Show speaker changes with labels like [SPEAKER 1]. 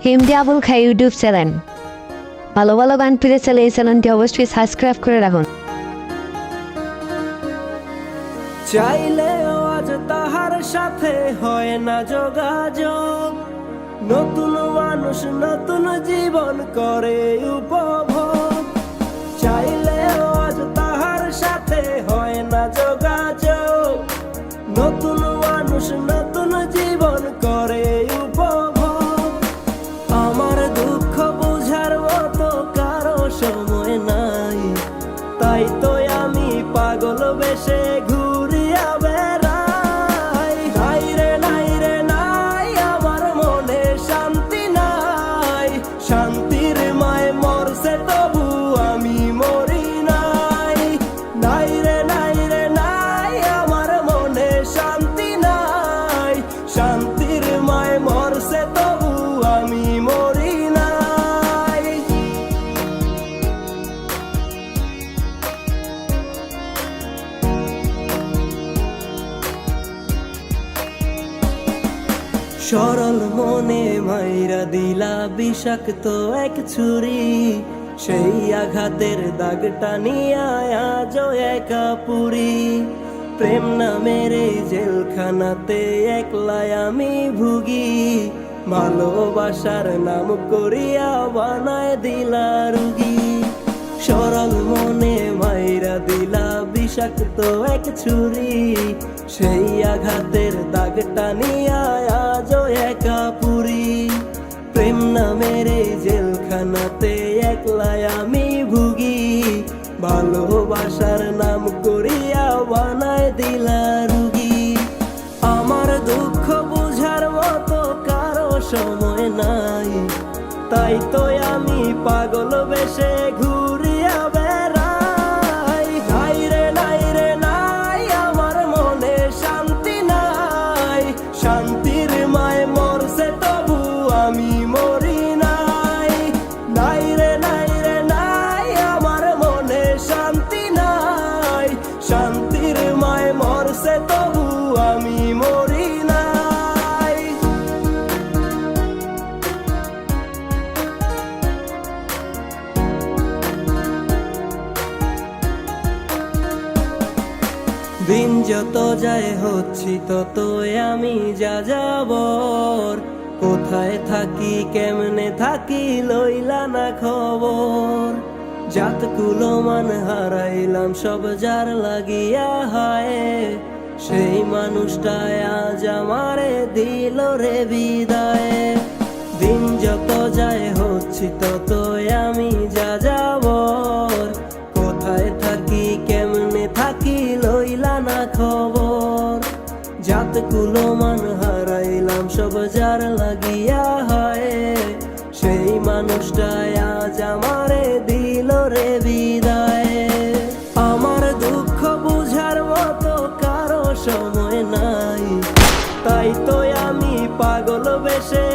[SPEAKER 1] হিমদি আবুল খাই YouTube channel. ভালো ভালো গান পেতে চাইলে এই চ্যানেলটি অবশ্যই সাবস্ক্রাইব করে রাখুন।
[SPEAKER 2] চাইলেও আজ তাহার সাথে হয় না যোগাযোগ, নতুন মানুষ নতুন জীবন করে উপভোগ। চাইলেও আজ তাহার সাথে হয় না যোগাযোগ, নতুন মানুষ নতুন জীবন করে উপভোগ। আমার দুঃখ বুঝার মতো কারো সময় নাই, তাই তো আমি পাগল বেশে ঘুরিয়া বেড়াই। নাই রে নাই রে নাই, আমার মনে শান্তি নাই। শান্তির মায় মরছে তবু আমি মরি নাই। নাই রে নাই রে নাই, আমার মনে শান্তি নাই। শান্তির মায় মরছে তবু আমি মরি নাই। সরল মনে মাইরা দিলা বিষাক্ত এক ছুরি, সেই আঘাতের দাগটা নিয়ে আজও একা পুরি। প্রেম নামের এই জেলখানাতে একলাই আমি ভুগি, ভালোবাসার নাম করিয়া বানায় দিলা রুগী। সরল মনে মাইরা দিলা বিষাক্ত এক ছুরি, সেই আঘাতের দাগটা নিয়ে আজও একা পুরি। প্রেম নামের এই জেলখানাতে একলাই আমি ভুগি, ভালোবাসার নাম করিয়া বানায় দিলা রুগী। আমার দুঃখ বুঝার মতো কারো সময় নাই, তাই তো আমি পাগল বেশে ঘুরিয়া বেড়াই। নাই রে নাই রে নাই, আমার মনে শান্তি নাই। শান্তির মায় মরছে তবু আমি মরি নাই। নাই রে নাই রে নাই, আমার মনে শান্তি নাই। শান্তির মায় মরছে তবু আমি মরি নাই। দিন যত যায় হচ্ছি তত আমি যা যাবর। কোথায় থাকি কেমনে থাকি লইলা না খবর। জাত কুলমান হারাইলাম সব যার লাগিয়া হায়, সেই মানুষটাই আজ আমারে দিল রে বিদায়। দিন যত যায় হচ্ছি তত আমি যা যাবর। কোথায় থাকি কেমনে থাকি লইলা না খবর। জাত কুলমান হারাইলাম সব যার লাগিয়া হয়, সেই মানুষটাই আজ আমারে দিল রে বিদায়। আমার দুঃখ বুঝার মতো কারো সময় নাই, তাই তো আমি পাগল বেশে